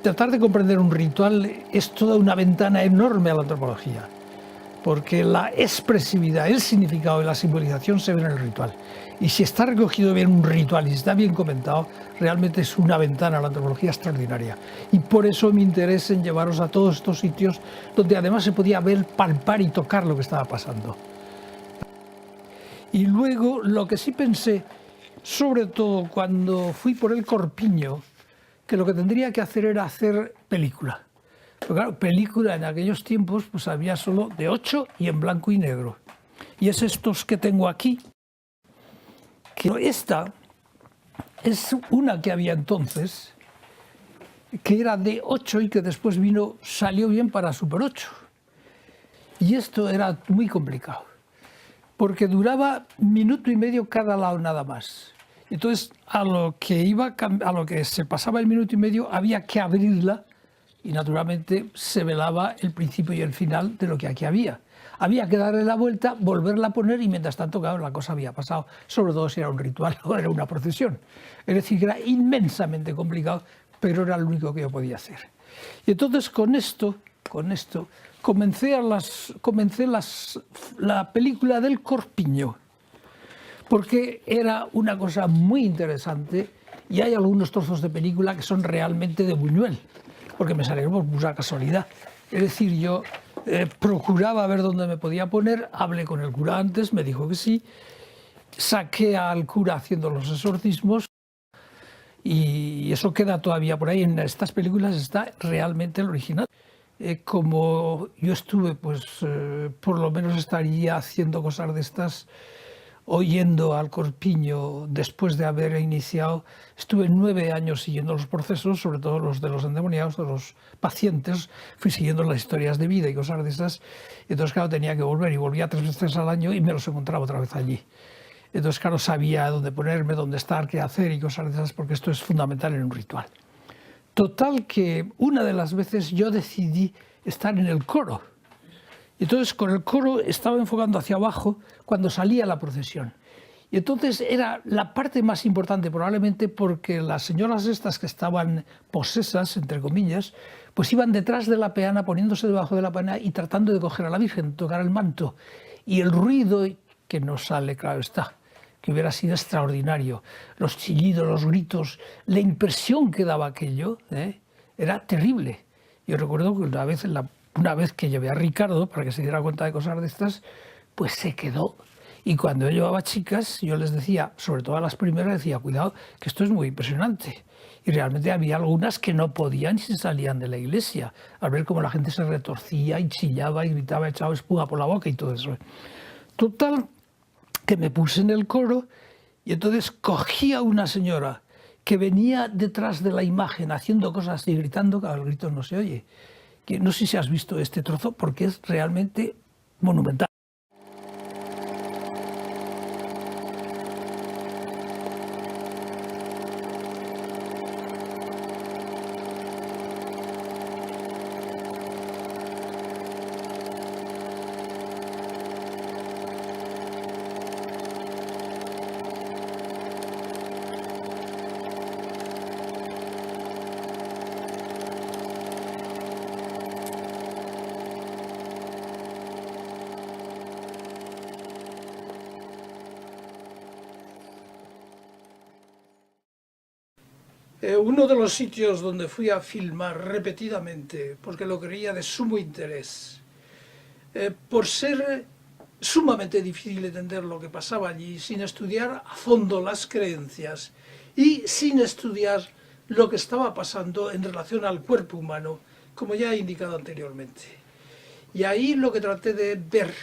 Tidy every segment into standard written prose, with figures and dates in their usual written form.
Tratar de comprender un ritual es toda una ventana enorme a la antropología, porque la expresividad, el significado y la simbolización se ven en el ritual. Y si está recogido bien un ritual y está bien comentado, realmente es una ventana a la antropología extraordinaria. Y por eso mi interés en llevaros a todos estos sitios donde además se podía ver, palpar y tocar lo que estaba pasando. Y luego lo que sí pensé, sobre todo cuando fui por el Corpiño, que lo que tendría que hacer era hacer película. Pero claro, película en aquellos tiempos pues había solo de 8 y en blanco y negro. Y es estos que tengo aquí. Que esta es una que había entonces, que era de 8 y que después salió bien para Super 8. Y esto era muy complicado, porque duraba 1,5 minutos cada lado nada más. Entonces, a lo que se pasaba el 1,5 minutos, había que abrirla y naturalmente se velaba el principio y el final de lo que aquí había. Había que darle la vuelta, volverla a poner y mientras tanto, claro, la cosa había pasado, sobre todo si era un ritual o era una procesión. Es decir, que era inmensamente complicado, pero era lo único que yo podía hacer. Y entonces con esto comencé la película del Corpiño, porque era una cosa muy interesante y hay algunos trozos de película que son realmente de Buñuel, porque me salieron por pura casualidad. Es decir, yo procuraba ver dónde me podía poner, hablé con el cura antes, me dijo que sí, saqué al cura haciendo los exorcismos y eso queda todavía por ahí. En estas películas está realmente el original. Como yo estuve, pues por lo menos estaría haciendo cosas de estas, oyendo al Corpiño después de haber iniciado. Estuve 9 años siguiendo los procesos, sobre todo los de los endemoniados, de los pacientes. Fui siguiendo las historias de vida y cosas de esas. Entonces, claro, tenía que volver y volvía 3 veces al año y me los encontraba otra vez allí. Entonces, claro, sabía dónde ponerme, dónde estar, qué hacer y cosas de esas, porque esto es fundamental en un ritual. Total que una de las veces yo decidí estar en el coro. Entonces con el coro estaba enfocando hacia abajo cuando salía la procesión. Y entonces era la parte más importante probablemente porque las señoras estas que estaban posesas, entre comillas, pues iban detrás de la peana, poniéndose debajo de la peana y tratando de coger a la Virgen, tocar el manto. Y el ruido que no sale, claro está, que hubiera sido extraordinario. Los chillidos, los gritos, la impresión que daba aquello, era terrible. Yo recuerdo que una vez que llevé a Ricardo para que se diera cuenta de cosas de estas, pues se quedó. Y cuando yo llevaba chicas, yo les decía, sobre todo a las primeras, decía, cuidado, que esto es muy impresionante. Y realmente había algunas que no podían y se salían de la iglesia, al ver cómo la gente se retorcía y chillaba y gritaba, echaba espuma por la boca y todo eso. Total, que me puse en el coro y entonces cogí a una señora que venía detrás de la imagen haciendo cosas y gritando, claro, el grito no se oye. Que no sé si has visto este trozo porque es realmente monumental. Uno de los sitios donde fui a filmar repetidamente, porque lo creía de sumo interés, por ser sumamente difícil entender lo que pasaba allí, sin estudiar a fondo las creencias y sin estudiar lo que estaba pasando en relación al cuerpo humano, como ya he indicado anteriormente. Y ahí lo que traté de ver,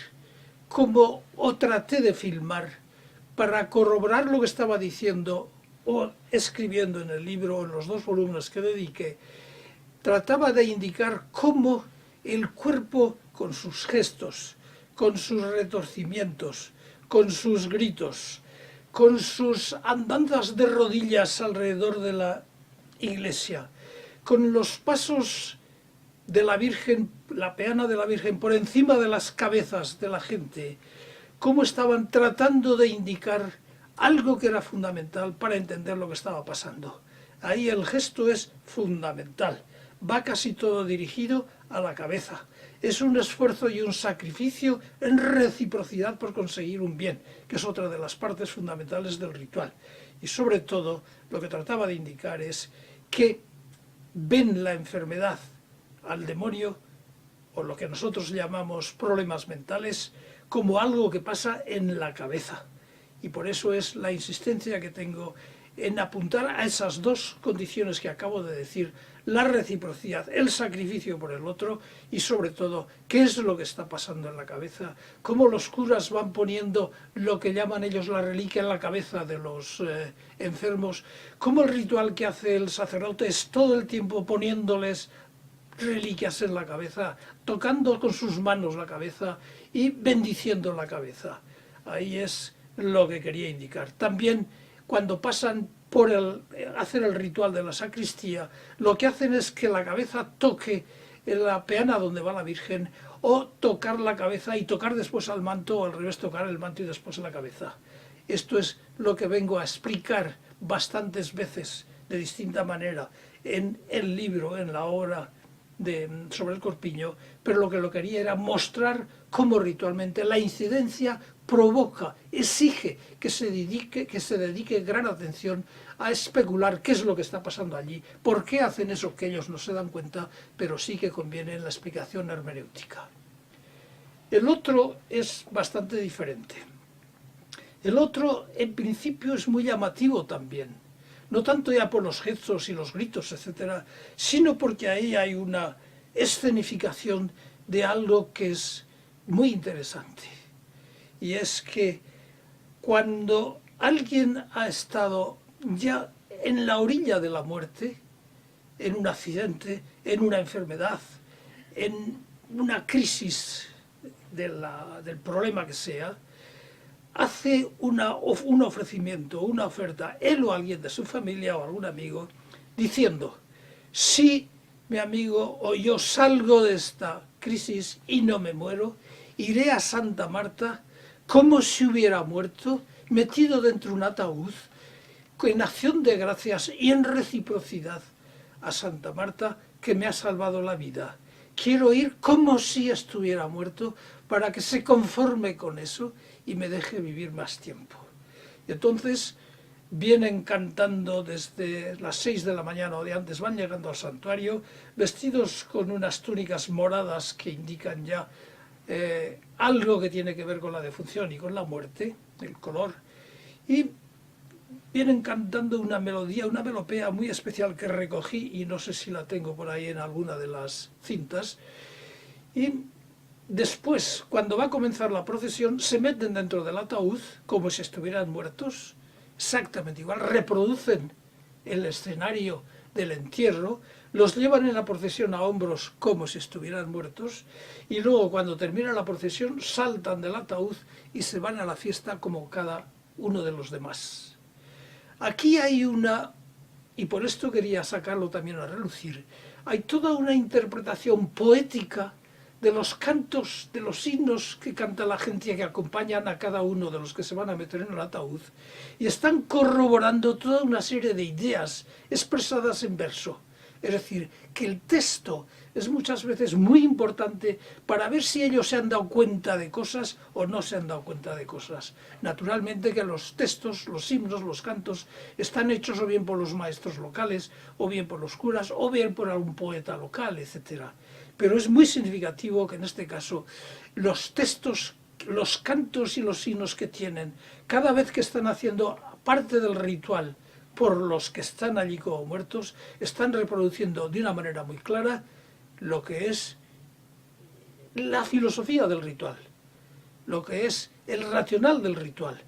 o traté de filmar, para corroborar lo que estaba diciendo o escribiendo en el libro o en los 2 volúmenes que dediqué, trataba de indicar cómo el cuerpo, con sus gestos, con sus retorcimientos, con sus gritos, con sus andanzas de rodillas alrededor de la iglesia, con los pasos de la Virgen, la peana de la Virgen por encima de las cabezas de la gente, cómo estaban tratando de indicar algo que era fundamental para entender lo que estaba pasando. Ahí el gesto es fundamental. va casi todo dirigido a la cabeza. Es un esfuerzo y un sacrificio en reciprocidad por conseguir un bien, que es otra de las partes fundamentales del ritual. Y sobre todo, lo que trataba de indicar es que ven la enfermedad al demonio, o lo que nosotros llamamos problemas mentales, como algo que pasa en la cabeza. Y por eso es la insistencia que tengo en apuntar a esas dos condiciones que acabo de decir: la reciprocidad, el sacrificio por el otro, y sobre todo, qué es lo que está pasando en la cabeza, cómo los curas van poniendo lo que llaman ellos la reliquia en la cabeza de los enfermos, cómo el ritual que hace el sacerdote es todo el tiempo poniéndoles reliquias en la cabeza, tocando con sus manos la cabeza y bendiciendo la cabeza. Ahí es lo que quería indicar. También cuando pasan por hacer el ritual de la sacristía, lo que hacen es que la cabeza toque en la peana donde va la Virgen, o tocar la cabeza y tocar después al manto, o al revés, tocar el manto y después la cabeza. Esto es lo que vengo a explicar bastantes veces de distinta manera en el libro, en la obra sobre el corpiño, pero lo que lo quería era mostrar cómo ritualmente la incidencia provoca, exige que se dedique gran atención a especular qué es lo que está pasando allí, por qué hacen eso que ellos no se dan cuenta, pero sí que conviene en la explicación hermenéutica. El otro es bastante diferente. El otro, en principio, es muy llamativo también, no tanto ya por los gestos y los gritos, etcétera, sino porque ahí hay una escenificación de algo que es muy interesante. Y es que cuando alguien ha estado ya en la orilla de la muerte, en un accidente, en una enfermedad, en una crisis del problema que sea, hace un ofrecimiento, una oferta, él o alguien de su familia o algún amigo, diciendo: si mi amigo o yo salgo de esta crisis y no me muero, iré a Santa Marta como si hubiera muerto, metido dentro de un ataúd, en acción de gracias y en reciprocidad a Santa Marta, que me ha salvado la vida. Quiero ir como si estuviera muerto, para que se conforme con eso y me deje vivir más tiempo. Y entonces vienen cantando desde las 6 de la mañana o de antes, van llegando al santuario, vestidos con unas túnicas moradas que indican ya algo que tiene que ver con la defunción y con la muerte, el color, y vienen cantando una melodía, una melopea muy especial que recogí, y no sé si la tengo por ahí en alguna de las cintas. Y después, cuando va a comenzar la procesión, se meten dentro del ataúd como si estuvieran muertos, exactamente igual, reproducen el escenario del entierro, los llevan en la procesión a hombros como si estuvieran muertos, y luego, cuando termina la procesión, saltan del ataúd y se van a la fiesta como cada uno de los demás. Aquí hay y por esto quería sacarlo también a relucir, hay toda una interpretación poética de los cantos, de los himnos que canta la gente que acompañan a cada uno de los que se van a meter en el ataúd, y están corroborando toda una serie de ideas expresadas en verso. Es decir, que el texto es muchas veces muy importante para ver si ellos se han dado cuenta de cosas o no se han dado cuenta de cosas. Naturalmente que los textos, los himnos, los cantos, están hechos o bien por los maestros locales, o bien por los curas, o bien por algún poeta local, etc. Pero es muy significativo que en este caso los textos, los cantos y los himnos que tienen, cada vez que están haciendo parte del ritual por los que están allí como muertos, están reproduciendo de una manera muy clara lo que es la filosofía del ritual, lo que es el racional del ritual,